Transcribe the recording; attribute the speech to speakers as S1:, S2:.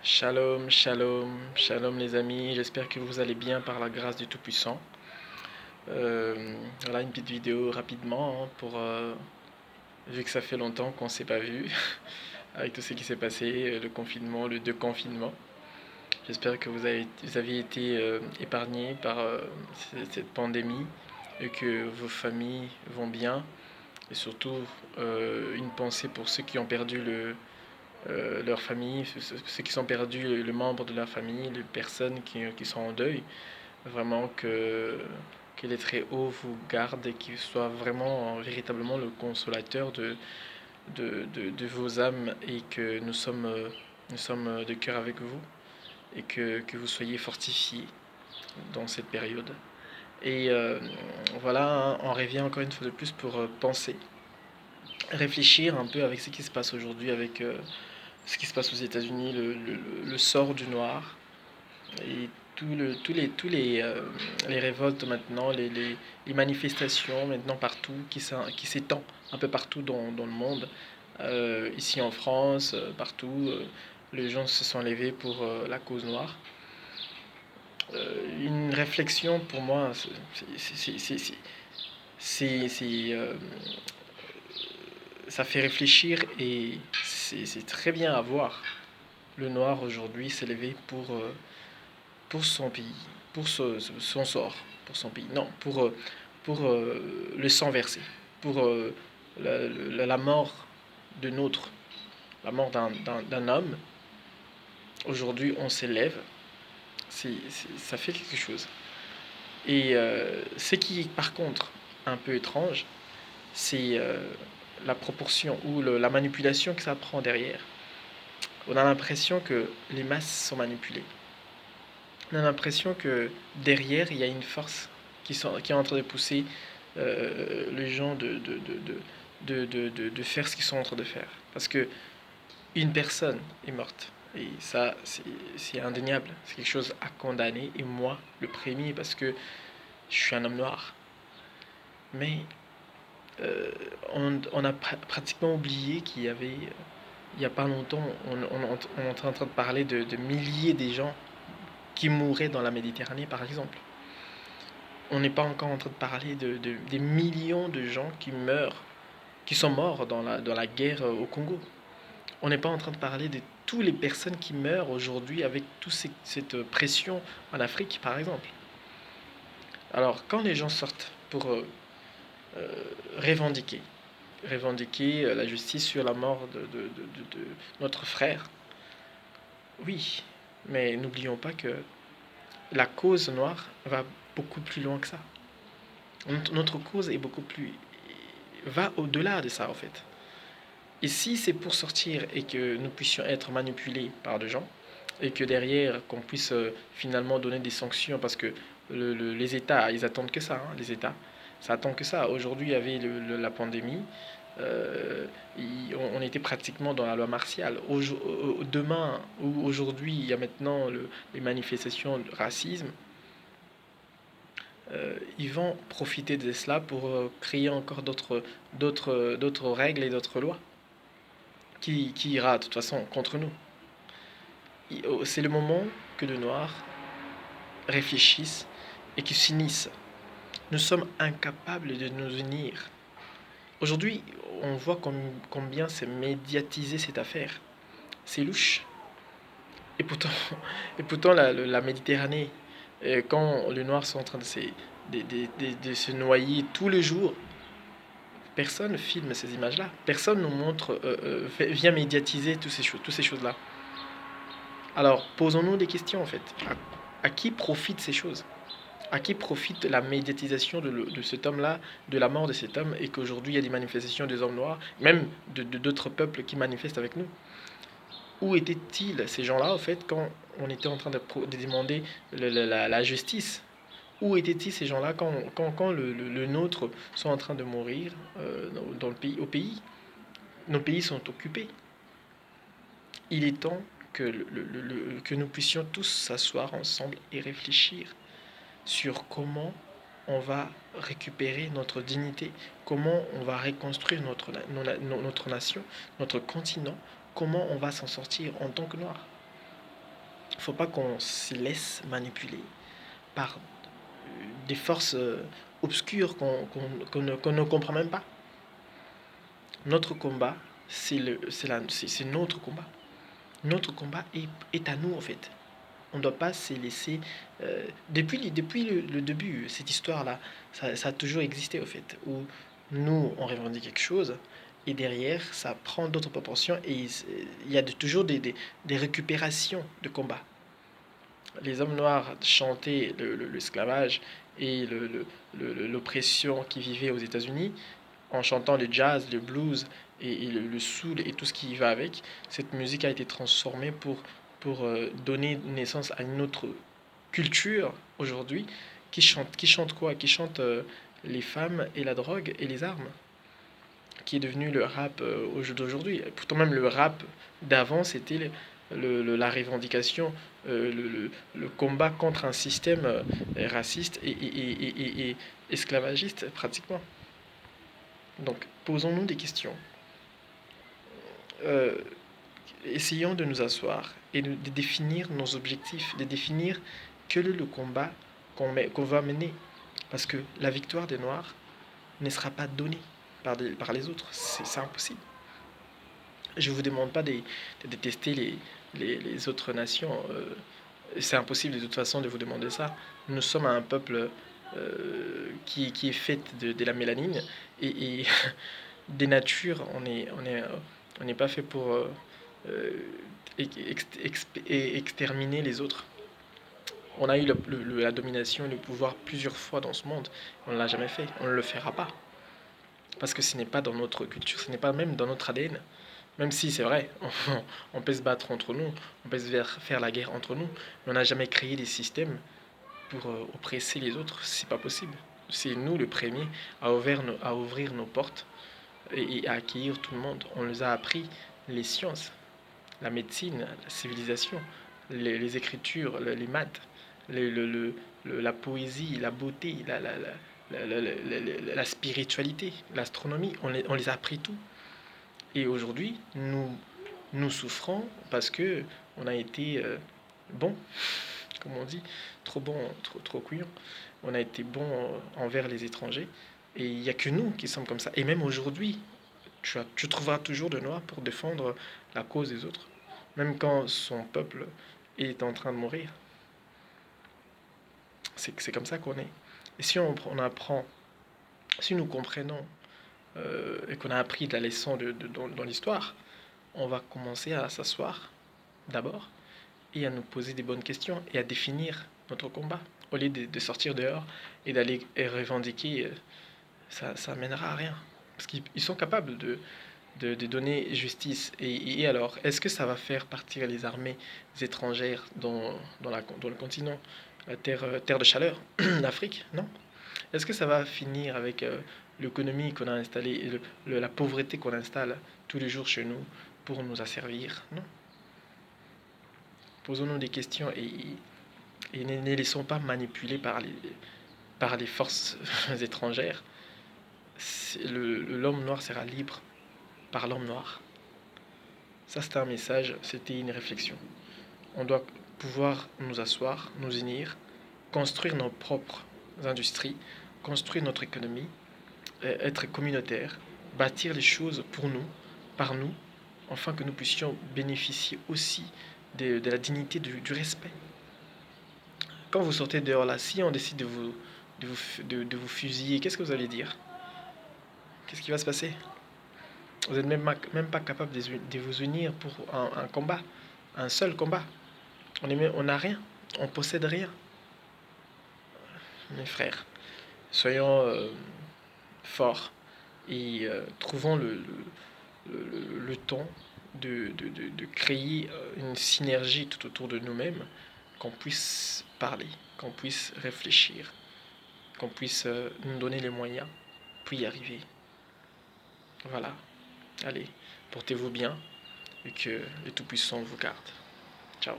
S1: Shalom, shalom, shalom les amis, j'espère que vous allez bien par la grâce du Tout-Puissant. Voilà une petite vidéo rapidement vu que ça fait longtemps qu'on ne s'est pas vu avec tout ce qui s'est passé, le confinement, le déconfinement. J'espère que vous avez été épargnés par cette pandémie et que vos familles vont bien. Et surtout une pensée pour ceux qui ont perdu leur famille, ceux qui sont perdus, le membre de leur famille, les personnes qui sont en deuil. Vraiment que les très hauts vous gardent et qu'il soit vraiment véritablement le consolateur de vos âmes et que nous sommes de cœur avec vous et que vous soyez fortifiés dans cette période. Et voilà, hein, on revient encore une fois de plus pour penser, réfléchir un peu avec ce qui se passe aujourd'hui, avec ce qui se passe aux États-Unis, le sort du noir et les révoltes maintenant, les manifestations maintenant partout qui s'étend un peu partout dans le monde. Ici en France, partout, les gens se sont levés pour la cause noire. Une réflexion pour moi, c'est, ça fait réfléchir et c'est très bien à voir. Le noir aujourd'hui s'est levé pour son pays, pour son sort, pour son pays. Non, pour le sang versé, pour la mort de nôtre, la mort d'un homme. Aujourd'hui, on s'élève, ça fait quelque chose. Et ce qui est par contre un peu étrange, c'est la proportion ou la manipulation que ça prend derrière. On a l'impression que les masses sont manipulées. On a l'impression que derrière, il y a une force qui est en train de pousser les gens de faire ce qu'ils sont en train de faire. Parce que une personne est morte. Et ça, c'est indéniable. C'est quelque chose à condamner. Et moi, le premier, parce que je suis un homme noir. Mais on a pratiquement oublié qu'il y avait, il n'y a pas longtemps, on est en train de parler de milliers de gens qui mouraient dans la Méditerranée, par exemple. On n'est pas encore en train de parler des millions de gens qui meurent, qui sont morts dans la guerre au Congo. On n'est pas en train de parler de toutes les personnes qui meurent aujourd'hui avec toute cette pression en Afrique, par exemple. Alors, quand les gens sortent pour euh, revendiquer, la justice sur la mort de notre frère, oui, mais n'oublions pas que la cause noire va beaucoup plus loin que ça. Notre cause est beaucoup plus va au-delà de ça en fait. Et si c'est pour sortir et que nous puissions être manipulés par des gens et que derrière qu'on puisse finalement donner des sanctions parce que les États ils attendent que ça, hein, les États ça attend que ça. Aujourd'hui il y avait la pandémie, euh, on était pratiquement dans la loi martiale. Demain ou aujourd'hui il y a maintenant les manifestations de racisme. Ils vont profiter de cela pour créer encore d'autres règles et d'autres lois qui ira de toute façon contre nous. C'est le moment que les Noirs réfléchissent et qu'ils s'unissent. Nous sommes incapables de nous unir. Aujourd'hui, on voit combien c'est médiatisé cette affaire. C'est louche. Et pourtant, et pourtant la Méditerranée, quand les Noirs sont en train de se noyer tous les jours, personne ne filme ces images-là. Personne nous montre, vient médiatiser toutes ces choses-là. Alors, posons-nous des questions en fait. À qui profitent ces choses? À qui profite la médiatisation de cet homme-là, de la mort de cet homme, et qu'aujourd'hui il y a des manifestations des hommes noirs, même d'autres peuples qui manifestent avec nous? Où étaient-ils ces gens-là en fait quand on était en train de demander la justice? Où étaient-ils ces gens-là quand le nôtre sont en train de mourir dans le pays, au pays? Nos pays sont occupés. Il est temps que nous puissions tous s'asseoir ensemble et réfléchir sur comment on va récupérer notre dignité, comment on va reconstruire notre nation, notre continent, comment on va s'en sortir en tant que Noirs. Il ne faut pas qu'on se laisse manipuler par des forces obscures qu'on ne comprend même pas. Notre combat, c'est notre combat. Notre combat est à nous, en fait. On ne doit pas se laisser... depuis le début, cette histoire-là, ça a toujours existé, au fait, où nous, on revendique quelque chose, et derrière, ça prend d'autres proportions, et il y a toujours des récupérations de combats. Les hommes noirs chantaient l'esclavage et l'oppression qui vivait aux États-Unis en chantant le jazz, le blues et le soul et tout ce qui va avec. Cette musique a été transformée pour donner naissance à une autre culture aujourd'hui qui chante quoi? Qui chante les femmes et la drogue et les armes, qui est devenu le rap d'aujourd'hui. Pourtant même le rap d'avant, c'était la revendication, le combat contre un système raciste et esclavagiste pratiquement. Donc posons-nous des questions. Euh, Essayons de nous asseoir et de définir nos objectifs, de définir quel est le combat qu'on va mener. Parce que la victoire des Noirs ne sera pas donnée par les autres. C'est impossible. Je ne vous demande pas de détester les autres nations. C'est impossible de toute façon de vous demander ça. Nous sommes un peuple qui est fait de la mélanine et des natures, on n'est pas fait pour exterminer les autres. On a eu la domination et le pouvoir plusieurs fois dans ce monde. On ne l'a jamais fait. On ne le fera pas. Parce que ce n'est pas dans notre culture, ce n'est pas même dans notre ADN. Même si c'est vrai, on peut se battre entre nous, on peut faire la guerre entre nous, mais on n'a jamais créé des systèmes pour oppresser les autres. C'est pas possible. C'est nous le premier à ouvrir nos portes et à accueillir tout le monde. On nous a appris les sciences, la médecine, la civilisation, les écritures, les maths, la poésie, la beauté, la spiritualité, l'astronomie. On les a appris tout. Et aujourd'hui, nous souffrons parce que on a été bon, comme on dit, trop bon, trop couillon. On a été bon envers les étrangers. Et il n'y a que nous qui sommes comme ça. Et même aujourd'hui, tu trouveras toujours de noirs pour défendre la cause des autres. Même quand son peuple est en train de mourir. C'est comme ça qu'on est. Et si on apprend, si nous comprenons et qu'on a appris de la leçon dans l'histoire, on va commencer à s'asseoir d'abord et à nous poser des bonnes questions et à définir notre combat. Au lieu de sortir dehors et d'aller revendiquer, ça mènera à rien. Parce qu'ils sont capables de donner justice. Et alors, est-ce que ça va faire partir les armées étrangères dans le continent, la terre de chaleur, l'Afrique? Non. Est-ce que ça va finir avec l'économie qu'on a installée, et la pauvreté qu'on installe tous les jours chez nous pour nous asservir? Non. Posons-nous des questions et ne laissons pas manipuler par les forces étrangères. L'homme noir sera libre par l'homme noir. Ça, c'était un message, c'était une réflexion. On doit pouvoir nous asseoir, nous unir, construire nos propres industries, construire notre économie, être communautaire, bâtir les choses pour nous, par nous, afin que nous puissions bénéficier aussi de la dignité, du respect. Quand vous sortez dehors là, si on décide de vous fusiller, qu'est-ce que vous allez dire? Qu'est-ce qui va se passer? Vous n'êtes même pas capable de vous unir pour un combat, un seul combat. On n'a rien, on possède rien. Mes frères, soyons forts et trouvons le temps de créer une synergie tout autour de nous-mêmes, qu'on puisse parler, qu'on puisse réfléchir, qu'on puisse nous donner les moyens pour y arriver. Voilà. Allez, portez-vous bien et que les Tout-Puissants vous gardent. Ciao.